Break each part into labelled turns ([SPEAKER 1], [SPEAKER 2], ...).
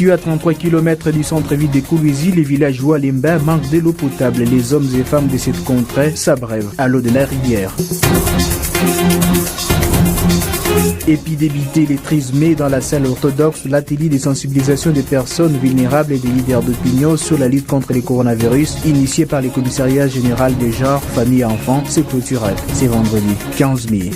[SPEAKER 1] Situé à 33 km du centre-ville de Kolwezi, les villageois Lemba manquent de l'eau potable. Les hommes et femmes de cette contrée s'abreuvent à l'eau de la rivière. Et puis d'éviter les trismés dans la salle orthodoxe, l'atelier de sensibilisation des personnes vulnérables et des leaders d'opinion sur la lutte contre le coronavirus, initié par le commissariat général des genres, famille et enfants, se clôturé. C'est vendredi 15 mai.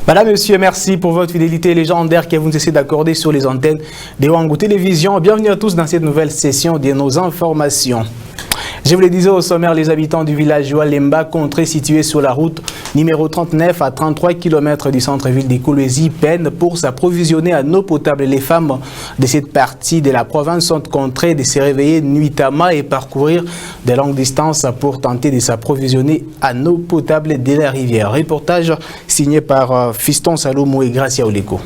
[SPEAKER 2] Madame, Monsieur, merci pour votre fidélité légendaire que vous nous essayez d'accorder sur les antennes de Wangu Télévision. Bienvenue à tous dans cette nouvelle session de nos informations. Je vous le disais au sommaire, les habitants du village Lemba, contrée située sur la route numéro 39 à 33 km du centre-ville de Kolwezi, peinent pour s'approvisionner en eau potable. Les femmes de cette partie de la province sont contraintes de se réveiller nuitamment et parcourir de longues distances pour tenter de s'approvisionner en eau potable de la rivière. Reportage signé par Fiston Salomou et Gracia Oleko.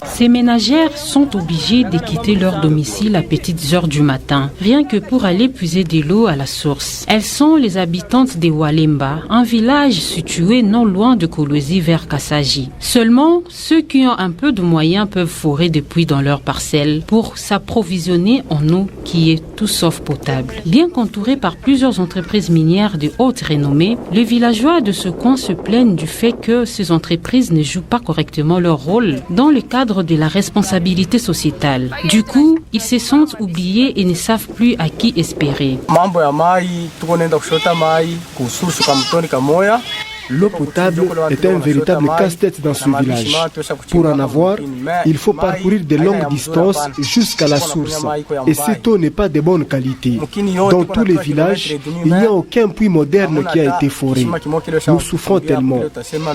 [SPEAKER 3] Ces ménagères sont obligées de quitter leur domicile à petites heures du matin, rien que pour aller puiser de l'eau à la source. Elles sont les habitantes de Walemba, un village situé non loin de Kolwezi vers Kassaji. Seulement, ceux qui ont un peu de moyens peuvent forer des puits dans leurs parcelles pour s'approvisionner en eau qui est tout sauf potable. Bien qu'entourés par plusieurs entreprises minières de haute renommée, les villageois de ce coin se plaignent du fait que ces entreprises ne jouent pas correctement leur rôle dans le cadre de la responsabilité sociétale. Du coup, ils se sentent oubliés et ne savent plus à qui espérer.
[SPEAKER 4] L'eau potable est un véritable casse-tête dans ce village. Pour en avoir, il faut parcourir de longues distances jusqu'à la source. Et cette eau n'est pas de bonne qualité. Dans tous les villages, il n'y a aucun puits moderne qui a été foré. Nous souffrons tellement.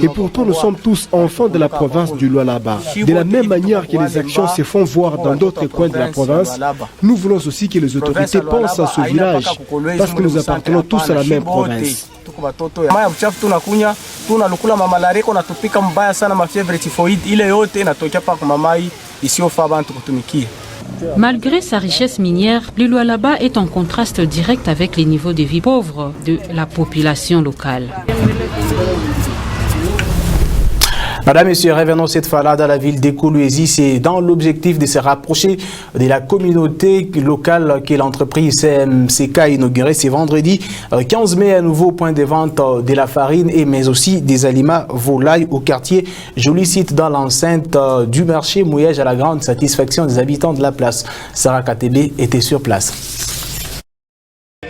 [SPEAKER 4] Et pourtant, nous sommes tous enfants de la province du Lualaba. De la même manière que les actions se font voir dans d'autres coins de la province, nous voulons aussi que les autorités pensent à ce village, parce que nous appartenons tous à la même province.
[SPEAKER 3] Malgré sa richesse minière, le Lualaba est en contraste direct avec les niveaux de vie pauvres de la population locale.
[SPEAKER 2] Madame, Monsieur, revenons cette fois-là dans la ville de Kolwezi. C'est dans l'objectif de se rapprocher de la communauté locale que l'entreprise CMCK a inauguré ce vendredi 15 mai un nouveau point de vente de la farine et mais aussi des aliments volailles au quartier Joli Site dans l'enceinte du marché Mouyège à la grande satisfaction des habitants de la place. Sarah Katebe était sur place.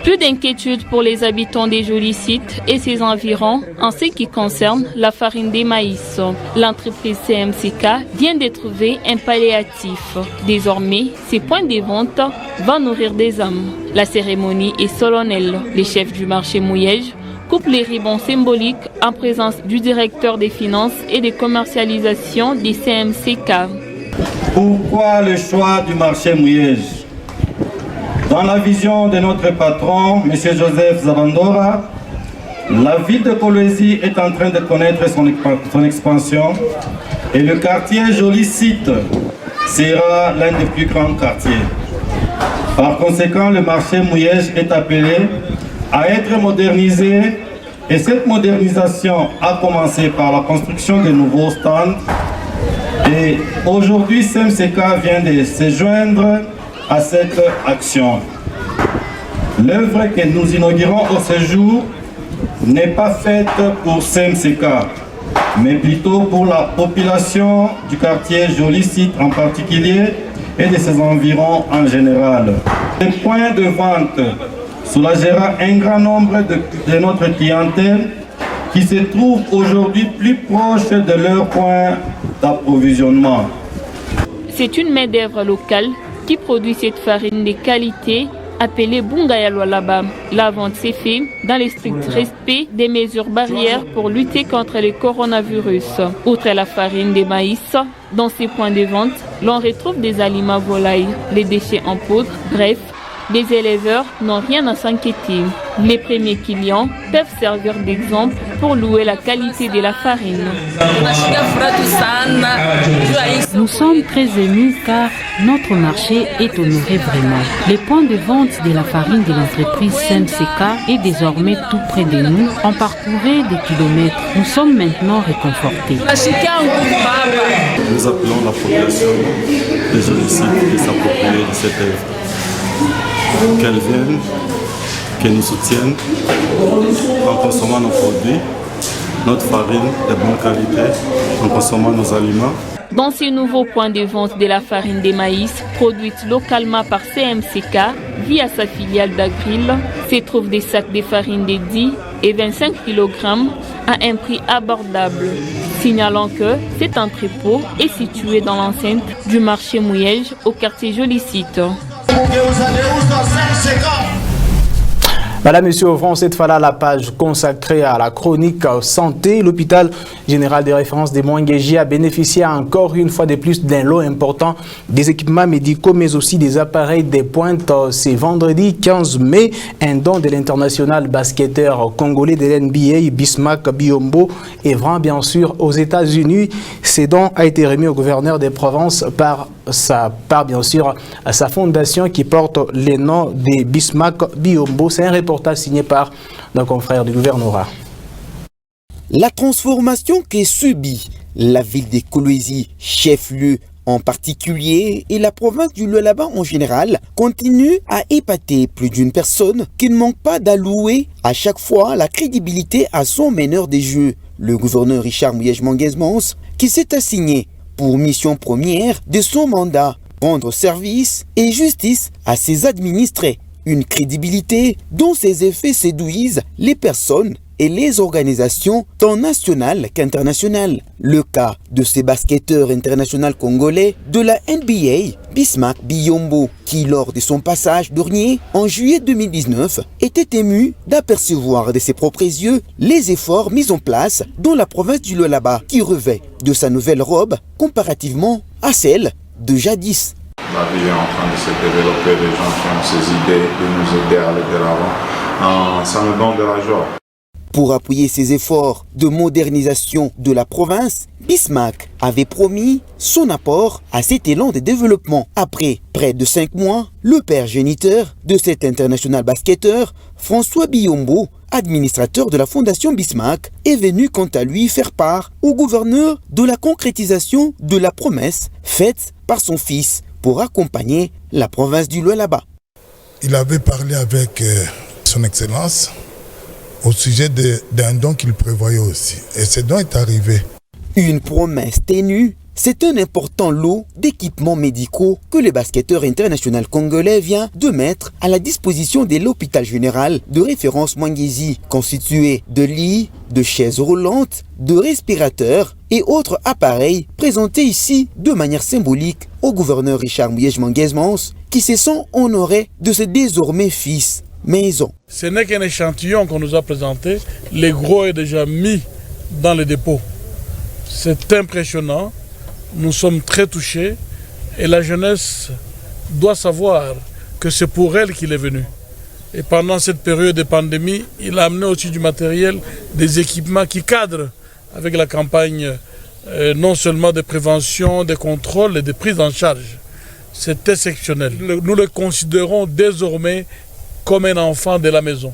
[SPEAKER 5] Plus d'inquiétude pour les habitants des Jolis Sites et ses environs en ce qui concerne la farine des maïs. L'entreprise CMCK vient de trouver un palliatif. Désormais, ces points de vente vont nourrir des âmes. La cérémonie est solennelle. Les chefs du marché Mouyège coupent les ribbons symboliques en présence du directeur des finances et des commercialisations des CMCK.
[SPEAKER 6] Pourquoi le choix du marché Mouyège? Dans la vision de notre patron, M. Joseph Zabandora, la ville de Kolwezi est en train de connaître son expansion et le quartier Joli Site sera l'un des plus grands quartiers. Par conséquent, le marché Mouyège est appelé à être modernisé et cette modernisation a commencé par la construction de nouveaux stands et aujourd'hui CMCK vient de se joindre à cette action. L'œuvre que nous inaugurons au séjour n'est pas faite pour CMCK, mais plutôt pour la population du quartier Joli Site en particulier et de ses environs en général. Les points de vente soulagera un grand nombre de notre clientèle qui se trouve aujourd'hui plus proche de leur point d'approvisionnement.
[SPEAKER 5] C'est une main-d'œuvre locale qui produit cette farine de qualité appelée Bungaya Lualaba. La vente s'est faite dans le strict respect des mesures barrières pour lutter contre le coronavirus. Outre la farine de maïs, dans ces points de vente, l'on retrouve des aliments volailles, les déchets en poudre, bref, les éleveurs n'ont rien à s'inquiéter. Les premiers clients peuvent servir d'exemple pour louer la qualité de la farine.
[SPEAKER 3] Nous sommes très émus car notre marché est honoré vraiment. Les points de vente de la farine de l'entreprise CMCK est désormais tout près de nous. On parcourait des kilomètres. Nous sommes maintenant réconfortés.
[SPEAKER 7] Nous appelons la population des Jolissites de s'approprier de cette œuvre. Qu'elles viennent, qu'elles nous soutiennent en consommant nos produits, notre farine de bonne qualité, en consommant nos aliments.
[SPEAKER 5] Dans ces nouveaux points de vente de la farine de maïs produite localement par CMCK via sa filiale d'Agril, se trouvent des sacs de farine de 10 et 25 kg à un prix abordable. Signalant que cet entrepôt est situé dans l'enceinte du marché Mouyej au quartier Jolicite.
[SPEAKER 2] Voilà, monsieur, ouvrons cette fois-là la page consacrée à la chronique santé. L'hôpital général de référence de Mwangeji a bénéficié encore une fois de plus d'un lot important des équipements médicaux, mais aussi des appareils de pointe. C'est vendredi 15 mai, un don de l'international basketteur congolais de l'NBA, Bismack Biyombo, œuvrant bien sûr aux États-Unis. Ce don a été remis au gouverneur des provinces par bien sûr sa fondation qui porte le nom de Bismack Biyombo. C'est un reportage signé par nos confrères du gouvernorat.
[SPEAKER 8] La transformation qu'est subie la ville de Kolwezi, chef-lieu en particulier, et la province du Lualaba en général, continue à épater plus d'une personne qui ne manque pas d'allouer à chaque fois la crédibilité à son meneur des jeux, le gouverneur Richard Mouyej Manguez-Mons, qui s'est assigné pour mission première de son mandat, rendre service et justice à ses administrés. Une crédibilité dont ses effets séduisent les personnes et les organisations tant nationales qu'internationales. Le cas de ces basketteurs internationaux congolais de la NBA, Bismack Biyombo, qui lors de son passage dernier en juillet 2019 était ému d'apercevoir de ses propres yeux les efforts mis en place dans la province du Lualaba, qui revêt de sa nouvelle robe comparativement à celle de jadis.
[SPEAKER 9] La vie est en train de se développer, les gens qui ont ces idées de nous aider à aller de l'avant. Ça me donne de la joie.
[SPEAKER 8] Pour appuyer ses efforts de modernisation de la province, Bismack avait promis son apport à cet élan de développement. Après près de 5 mois, le père géniteur de cet international basketteur, François Biyombo, administrateur de la fondation Bismack, est venu quant à lui faire part au gouverneur de la concrétisation de la promesse faite par son fils pour accompagner la province du Lualaba.
[SPEAKER 10] Il avait parlé avec son Excellence au sujet d'un don qu'il prévoyait aussi. Et ce don est arrivé.
[SPEAKER 8] Une promesse ténue, c'est un important lot d'équipements médicaux que le basketteur international congolais vient de mettre à la disposition de l'hôpital général de référence Mwangeji, constitué de lits, de chaises roulantes, de respirateurs et autres appareils présentés ici de manière symbolique au gouverneur Richard Mouyej Manguez-Mons, qui se sent honoré de ce désormais fils maison.
[SPEAKER 11] Ce n'est qu'un échantillon qu'on nous a présenté. Le gros est déjà mis dans le dépôt. C'est impressionnant. Nous sommes très touchés et la jeunesse doit savoir que c'est pour elle qu'il est venu. Et pendant cette période de pandémie, il a amené aussi du matériel, des équipements qui cadrent avec la campagne non seulement de prévention, de contrôle et de prise en charge. C'est exceptionnel. Nous le considérons désormais comme un enfant de la maison.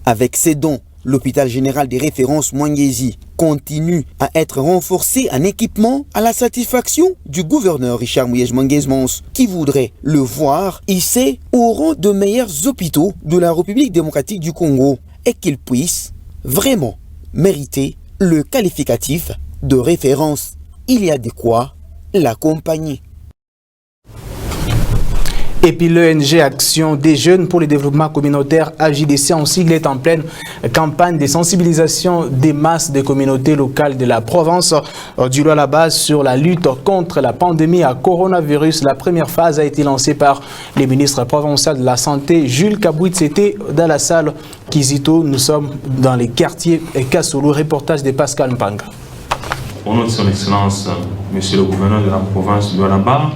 [SPEAKER 8] Avec ces dons, l'hôpital général des références Mwangeji continue à être renforcé en équipement à la satisfaction du gouverneur Richard Mouyej Manguez-Mons, qui voudrait le voir hissé au rang de meilleurs hôpitaux de la République démocratique du Congo et qu'il puisse vraiment mériter le qualificatif de référence. Il y a de quoi l'accompagner.
[SPEAKER 2] Et puis l'ONG Action des Jeunes pour le Développement Communautaire AJDC en sigle est en pleine campagne de sensibilisation des masses des communautés locales de la province du Lualaba sur la lutte contre la pandémie à coronavirus. La première phase a été lancée par le ministre provincial de la Santé, Jules Kabouit. C'était dans la salle Kizito. Nous sommes dans les quartiers Kassolo. Reportage de Pascal Mpanga.
[SPEAKER 12] Au nom de son Excellence, Monsieur le gouverneur de la province du Lualaba,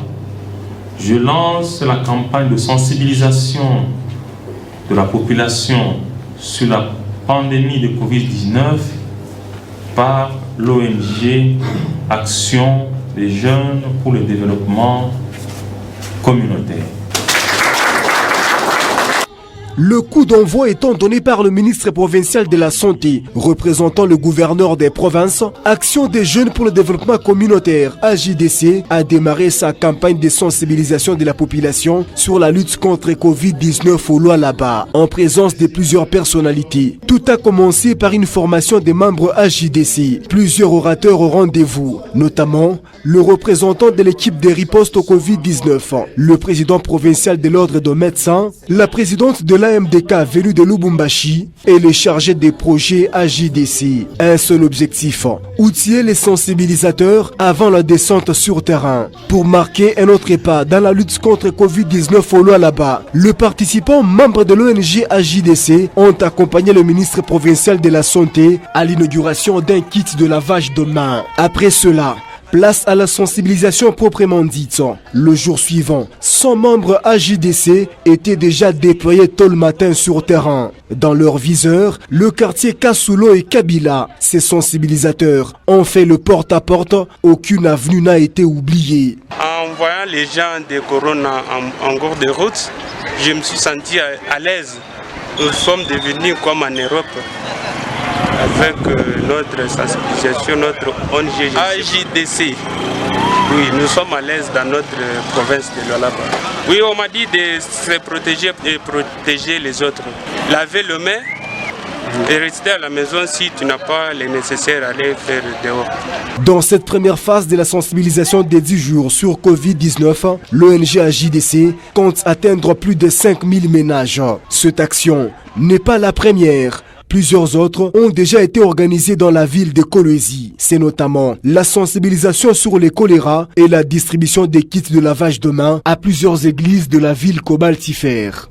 [SPEAKER 12] je lance la campagne de sensibilisation de la population sur la pandémie de Covid-19 par l'ONG Action des jeunes pour le développement communautaire.
[SPEAKER 4] Le coup d'envoi étant donné par le ministre provincial de la Santé, représentant le gouverneur des provinces, Action des jeunes pour le développement communautaire, AJDC, a démarré sa campagne de sensibilisation de la population sur la lutte contre Covid-19 au Lualaba, en présence de plusieurs personnalités. Tout a commencé par une formation des membres AJDC. Plusieurs orateurs au rendez-vous, notamment le représentant de l'équipe de riposte au Covid-19, le président provincial de l'ordre de médecins, la présidente de l'AMDK venue de Lubumbashi et le chargé des projets AJDC. Un seul objectif, outiller les sensibilisateurs avant la descente sur terrain. Pour marquer un autre pas dans la lutte contre Covid-19 au Lualaba, les participants membres de l'ONG AJDC ont accompagné le ministre provincial de la Santé à l'inauguration d'un kit de lavage de mains. Après cela, place à la sensibilisation proprement dite. Le jour suivant, 100 membres AJDC étaient déjà déployés tôt le matin sur terrain. Dans leur viseur, le quartier Kasulo et Kabila. Ces sensibilisateurs ont fait le porte-à-porte. Aucune avenue n'a été oubliée.
[SPEAKER 13] En voyant les gens de Corona en cours de route, je me suis senti à l'aise. Nous sommes devenus comme en Europe. Avec notre sensibilisation, notre ONG AJDC. Oui, nous sommes à l'aise dans notre province de Lualaba. Oui, on m'a dit de se protéger et protéger les autres. Laver les mains et rester à la maison si tu n'as pas les nécessaires à aller faire dehors.
[SPEAKER 4] Dans cette première phase de la sensibilisation des 10 jours sur Covid-19, l'ONG AJDC compte atteindre plus de 5000 ménages. Cette action n'est pas la première. Plusieurs autres ont déjà été organisés dans la ville de Kolwezi. C'est notamment la sensibilisation sur les choléra et la distribution des kits de lavage de mains à plusieurs églises de la ville cobaltifère.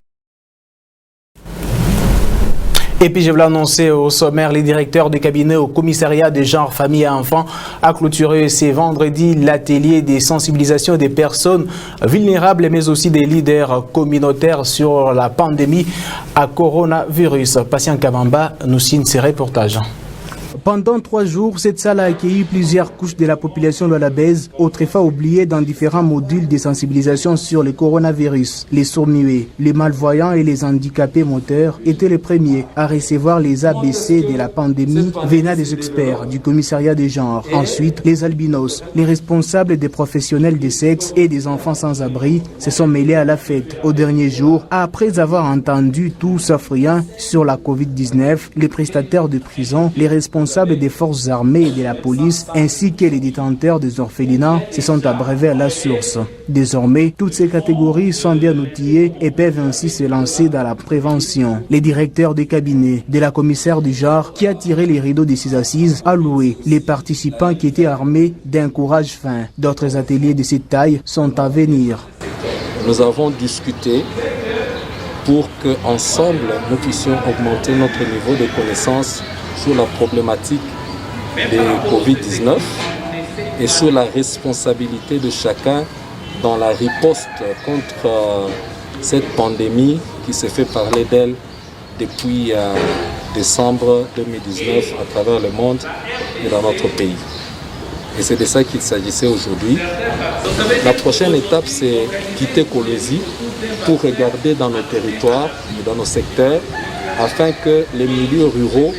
[SPEAKER 2] Et puis je voulais annoncer au sommaire, les directeurs de cabinet au commissariat de genre, famille et enfants a clôturé ce vendredi l'atelier des sensibilisations des personnes vulnérables mais aussi des leaders communautaires sur la pandémie à coronavirus. Patient Kabamba nous signe ces reportages.
[SPEAKER 1] Pendant 3 jours, cette salle a accueilli plusieurs couches de la population lualabaise, autrefois oubliées dans différents modules de sensibilisation sur le coronavirus. Les sourds-muets, les malvoyants et les handicapés moteurs étaient les premiers à recevoir les ABC de la pandémie venant des experts du commissariat des genres. Ensuite, les albinos, les responsables des professionnels des sexes et des enfants sans abri se sont mêlés à la fête. Au dernier jour, après avoir entendu tout sauf rien sur la Covid-19, les prestataires de prison, les responsables des forces armées et de la police, ainsi que les détenteurs des orphelinats, se sont abreuvés à la source. Désormais, toutes ces catégories sont bien outillées et peuvent ainsi se lancer dans la prévention. Les directeurs des cabinets de la commissaire du genre, qui a tiré les rideaux de ses assises, a loué les participants qui étaient armés d'un courage fin. D'autres ateliers de cette taille sont à venir.
[SPEAKER 14] Nous avons discuté pour qu'ensemble, nous puissions augmenter notre niveau de connaissance sur la problématique de Covid-19 et sur la responsabilité de chacun dans la riposte contre cette pandémie qui s'est fait parler d'elle depuis décembre 2019 à travers le monde et dans notre pays. Et c'est de ça qu'il s'agissait aujourd'hui. La prochaine étape, c'est quitter Kolwezi pour regarder dans nos territoires et dans nos secteurs afin que les milieux ruraux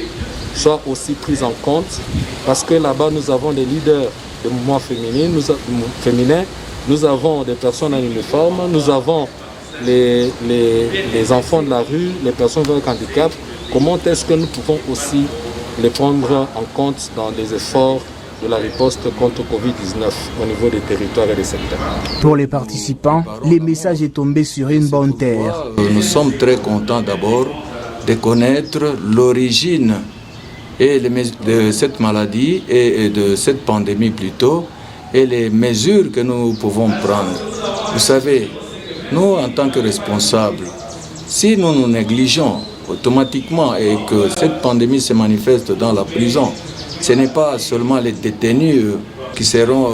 [SPEAKER 14] soient aussi pris en compte, parce que là-bas nous avons des leaders de mouvements féminins, nous avons des personnes en uniforme, nous avons les enfants de la rue, les personnes avec handicap. Comment est-ce que nous pouvons aussi les prendre en compte dans les efforts de la riposte contre Covid-19 au niveau des territoires et des secteurs?
[SPEAKER 1] Pour les participants, le message est tombé sur une bonne terre.
[SPEAKER 15] Nous sommes très contents d'abord de connaître l'origine de cette maladie et de cette pandémie plutôt, et les mesures que nous pouvons prendre. Vous savez, nous en tant que responsables, si nous nous négligeons automatiquement et que cette pandémie se manifeste dans la prison, ce n'est pas seulement les détenus qui seront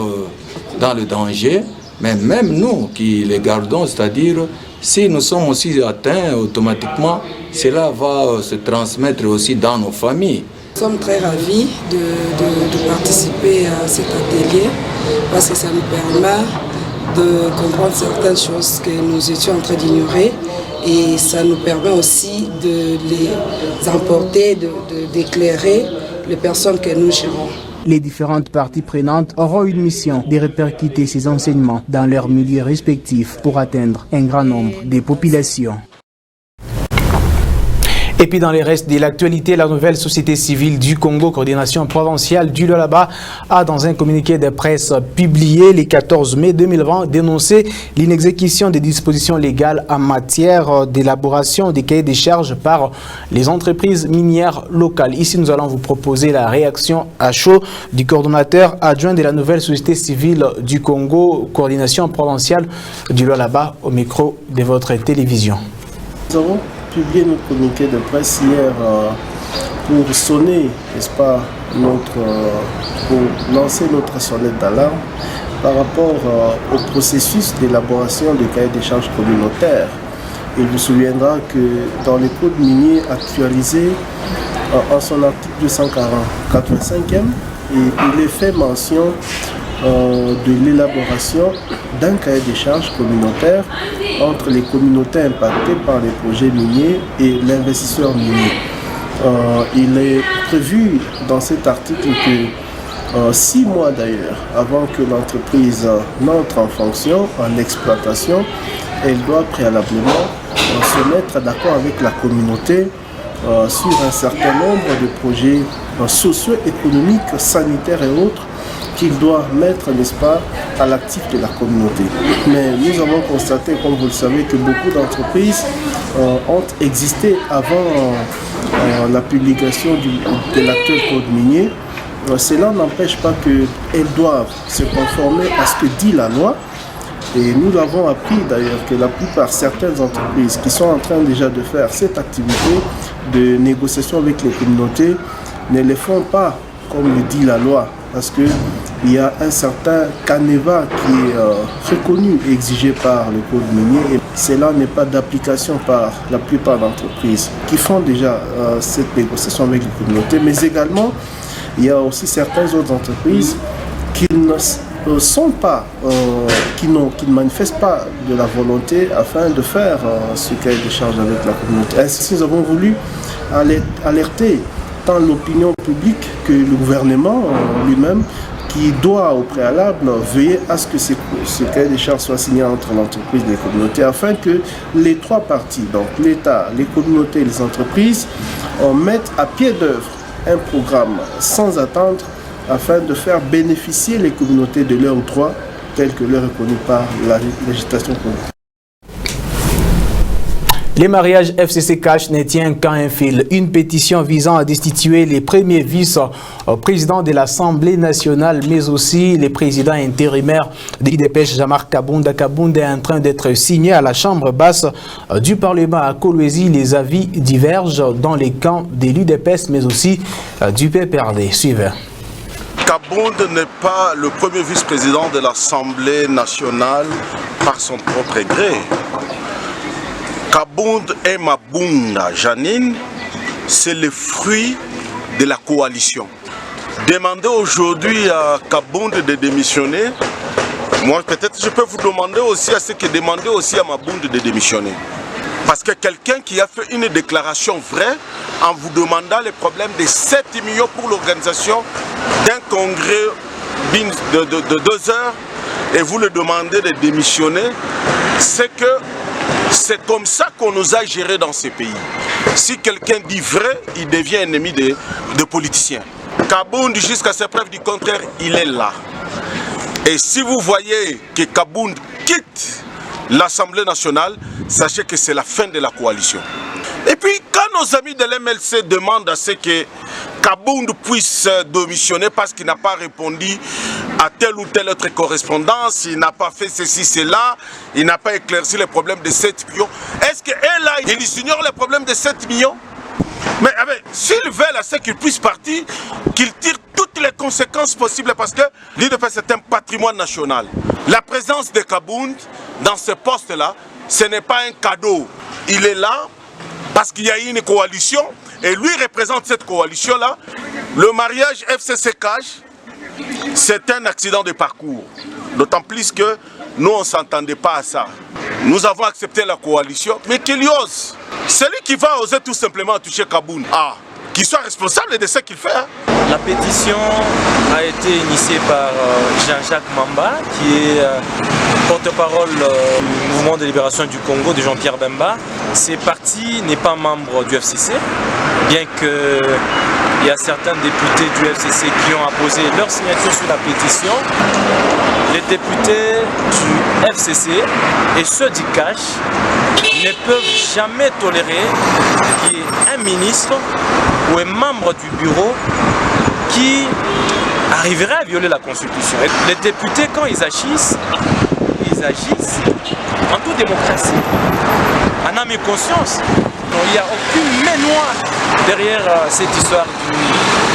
[SPEAKER 15] dans le danger, Mais même nous qui les gardons, c'est-à-dire si nous sommes aussi atteints automatiquement, cela va se transmettre aussi dans nos familles.
[SPEAKER 16] Nous sommes très ravis de participer à cet atelier parce que ça nous permet de comprendre certaines choses que nous étions en train d'ignorer et ça nous permet aussi de les emporter, d'éclairer les personnes que nous gérons.
[SPEAKER 1] Les différentes parties prenantes auront une mission de répercuter ces enseignements dans leurs milieux respectifs pour atteindre un grand nombre de populations. Et puis dans les restes de l'actualité, la nouvelle société civile du Congo, coordination provinciale du Lualaba, a dans un communiqué de presse publié le 14 mai 2020 dénoncé l'inexécution des dispositions légales en matière d'élaboration des cahiers des charges par les entreprises minières locales. Ici, nous allons vous proposer la réaction à chaud du coordonnateur adjoint de la nouvelle société civile du Congo, coordination provinciale du Lualaba, au micro de votre télévision.
[SPEAKER 17] Nous avons publié notre communiqué de presse hier pour sonner, n'est-ce pas, pour lancer notre sonnette d'alarme par rapport au processus d'élaboration des cahiers des charges communautaires. Il vous souviendra que dans le code minier actualisé en son article 285e, il est fait mention de l'élaboration d'un cahier des charges communautaire entre les communautés impactées par les projets miniers et l'investisseur minier. Il est prévu dans cet article que 6 mois d'ailleurs avant que l'entreprise n'entre en fonction, en exploitation, elle doit préalablement se mettre d'accord avec la communauté sur un certain nombre de projets socio-économiques, sanitaires et autres qu'il doit mettre, n'est-ce pas, à l'actif de la communauté. Mais nous avons constaté, comme vous le savez, que beaucoup d'entreprises ont existé avant la publication de l'actuel code minier. Cela n'empêche pas qu'elles doivent se conformer à ce que dit la loi. Et nous l'avons appris d'ailleurs que la plupart, certaines entreprises qui sont en train déjà de faire cette activité de négociation avec les communautés ne le font pas comme le dit la loi, parce qu'il y a un certain canevas qui est reconnu et exigé par le code minier. Et cela n'est pas d'application par la plupart d'entreprises qui font déjà cette négociation avec les communautés, mais également il y a aussi certaines autres entreprises qui ne sont pas, qui ne manifestent pas de la volonté afin de faire ce cahier de charge avec la communauté. Ainsi, nous avons voulu alerter tant l'opinion publique que le gouvernement lui-même, qui doit au préalable veiller à ce que ce cahier de charges soit signé entre l'entreprise et les communautés, afin que les trois parties, donc l'État, les communautés et les entreprises, mettent à pied d'œuvre un programme sans attendre afin de faire bénéficier les communautés de leurs droits tels que leur reconnu par la législation communautaire.
[SPEAKER 2] Les mariages FCC Cash ne tient qu'à un fil. Une pétition visant à destituer les premiers vice-présidents de l'Assemblée nationale, mais aussi les présidents intérimaires de l'UDPS, Jean-Marc Kabunda. Kabunda est en train d'être signé à la Chambre basse du Parlement à Kolwezi. Les avis divergent dans les camps de l'UDPS, mais aussi du PPRD. Suivez.
[SPEAKER 18] Kabunda n'est pas le premier vice-président de l'Assemblée nationale par son propre gré. Kabunda et Mabunda Janine, c'est le fruit de la coalition. Demander aujourd'hui à Kabunda de démissionner, moi peut-être je peux vous demander aussi à ce que demander aussi à Mabunda de démissionner. Parce que quelqu'un qui a fait une déclaration vraie en vous demandant les problèmes de 7 millions pour l'organisation d'un congrès de 2 heures et vous le demandez de démissionner, c'est que c'est comme ça qu'on nous a gérés dans ces pays. Si quelqu'un dit vrai, il devient ennemi de politiciens. Kabunda, jusqu'à ces preuves du contraire, il est là. Et si vous voyez que Kabunda quitte l'Assemblée nationale, sachez que c'est la fin de la coalition. Et puis, quand nos amis de l'MLC demandent à ce que Kabunda puisse démissionner parce qu'il n'a pas répondu à telle ou telle autre correspondance, il n'a pas fait ceci, cela, il n'a pas éclairci les problèmes de 7 millions, est-ce qu'elle là, il ignore les problèmes de 7 millions? Mais s'ils veulent à ce qu'il puisse partir, qu'ils tirent toutes les conséquences possibles parce que l'UDPS c'est un patrimoine national. La présence de Kabound dans ce poste-là, ce n'est pas un cadeau. Il est là parce qu'il y a eu une coalition et lui représente cette coalition-là. Le mariage FCC-CAJ, c'est un accident de parcours. D'autant plus que nous, on ne s'entendait pas à ça. Nous avons accepté la coalition, mais qu'il ose. Celui qui va oser tout simplement toucher Kabound, qu'il soit responsable de ce qu'il fait.
[SPEAKER 19] La pétition a été initiée par Jean-Jacques Mamba, qui est porte-parole du mouvement de libération du Congo de Jean-Pierre Bemba. Ce parti n'est pas membre du FCC, bien qu'il y a certains députés du FCC qui ont apposé leur signature sur la pétition. Les députés du FCC et ceux du CAJ ne peuvent jamais tolérer qu'il y ait un ministre ou un membre du bureau qui arriverait à violer la Constitution. Et les députés, quand ils agissent en toute démocratie, en âme et conscience. Donc, il n'y a aucune main noire derrière cette histoire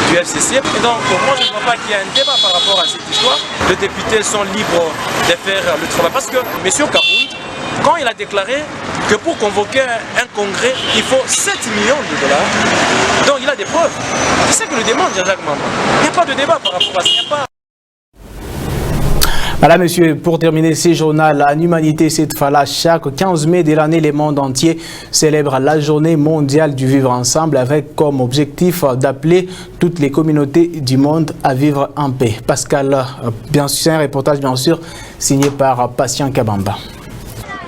[SPEAKER 19] du FCC. Et donc, moi, je ne vois pas qu'il y ait un débat par rapport à cette histoire. Les députés sont libres de faire le travail. Parce que M. Kabound, quand il a déclaré que pour convoquer un congrès, il faut 7 millions de dollars, donc il a des preuves. C'est ce que le demande Jean-Jacques Mamba. Il n'y a pas de débat par rapport à ça. Il n'y a pas...
[SPEAKER 2] Voilà, monsieur, pour terminer ce journal, en humanité, cette fois-là, chaque 15 mai de l'année, le monde entier célèbre la journée mondiale du vivre ensemble avec comme objectif d'appeler toutes les communautés du monde à vivre en paix. Pascal, bien sûr, c'est un reportage, bien sûr, signé par Patient Kabamba.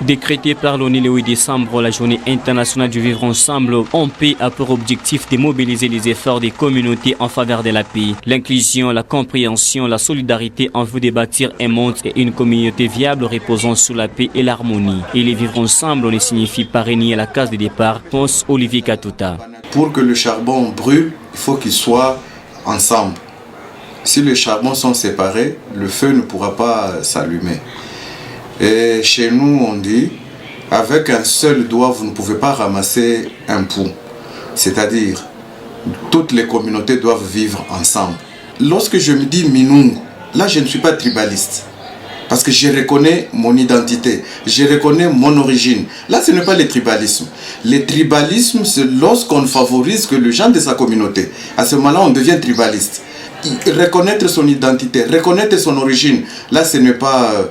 [SPEAKER 20] Décrétée par l'ONU le 8 décembre, la journée internationale du vivre ensemble en paix a pour objectif de mobiliser les efforts des communautés en faveur de la paix, l'inclusion, la compréhension, la solidarité en vue de bâtir un monde et une communauté viable reposant sur la paix et l'harmonie. Et les vivre ensemble ne signifie pas renier la case de départ, pense Olivier Katouta.
[SPEAKER 21] Pour que le charbon brûle, il faut qu'il soit ensemble. Si les charbons sont séparés, le feu ne pourra pas s'allumer. Et chez nous, on dit, avec un seul doigt, vous ne pouvez pas ramasser un pouls. C'est-à-dire, toutes les communautés doivent vivre ensemble. Lorsque je me dis Minung, là, je ne suis pas tribaliste. Parce que je reconnais mon identité, je reconnais mon origine. Là, ce n'est pas le tribalisme. Le tribalisme, c'est lorsqu'on favorise que le gens de sa communauté. À ce moment-là, on devient tribaliste. Reconnaître son identité, reconnaître son origine, là ce n'est pas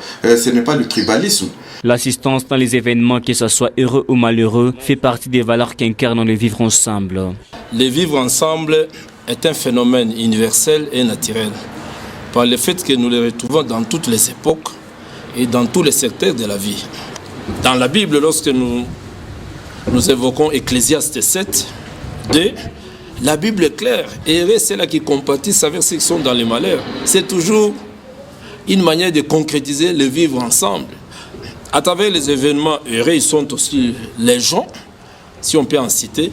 [SPEAKER 21] le tribalisme.
[SPEAKER 20] L'assistance dans les événements, que ce soit heureux ou malheureux, fait partie des valeurs qu'incarne le vivre ensemble.
[SPEAKER 22] Le vivre ensemble est un phénomène universel et naturel, par le fait que nous le retrouvons dans toutes les époques et dans tous les secteurs de la vie. Dans la Bible, lorsque nous évoquons Ecclésiaste 7, 2, la Bible est claire, et heureux c'est là qui compatissent avec ceux qui sont dans les malheurs. C'est toujours une manière de concrétiser le vivre ensemble. À travers les événements heureux, ils sont aussi les gens, si on peut en citer,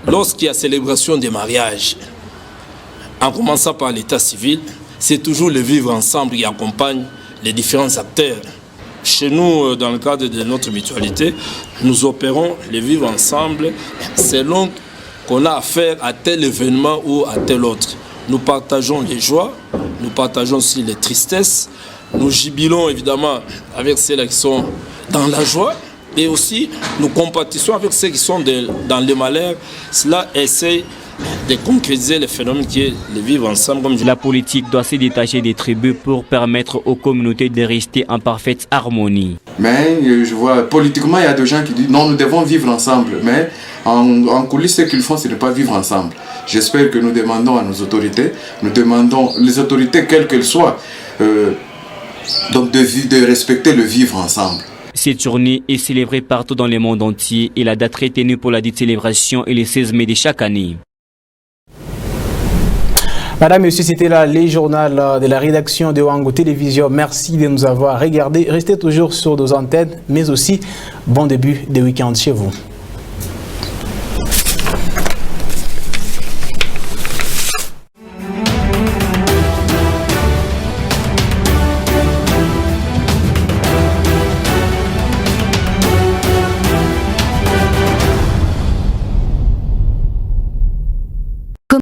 [SPEAKER 22] lorsqu'il y a célébration des mariages, en commençant par l'état civil, c'est toujours le vivre ensemble qui accompagne les différents acteurs. Chez nous, dans le cadre de notre mutualité, nous opérons le vivre ensemble selon qu'on a affaire à tel événement ou à tel autre. Nous partageons les joies, nous partageons aussi les tristesses, nous jubilons évidemment avec ceux qui sont dans la joie et aussi nous compatissons avec ceux qui sont dans le malheur. Cela essaie de concrétiser le phénomène qui est le vivre ensemble.
[SPEAKER 20] La politique doit se détacher des tribus pour permettre aux communautés de rester en parfaite harmonie.
[SPEAKER 21] Mais je vois, politiquement, il y a des gens qui disent non, nous devons vivre ensemble. Mais en coulisses, ce qu'ils font, ce n'est pas vivre ensemble. J'espère que nous demandons à nos autorités, nous demandons, les autorités quelles qu'elles soient, donc de respecter le vivre ensemble.
[SPEAKER 20] Cette journée est célébrée partout dans le monde entier et la date retenue pour la dite célébration est le 16 mai de chaque année.
[SPEAKER 2] Madame, Monsieur, c'était là les journaux de la rédaction de Wango Télévision. Merci de nous avoir regardés. Restez toujours sur nos antennes, mais aussi bon début de week-end chez vous.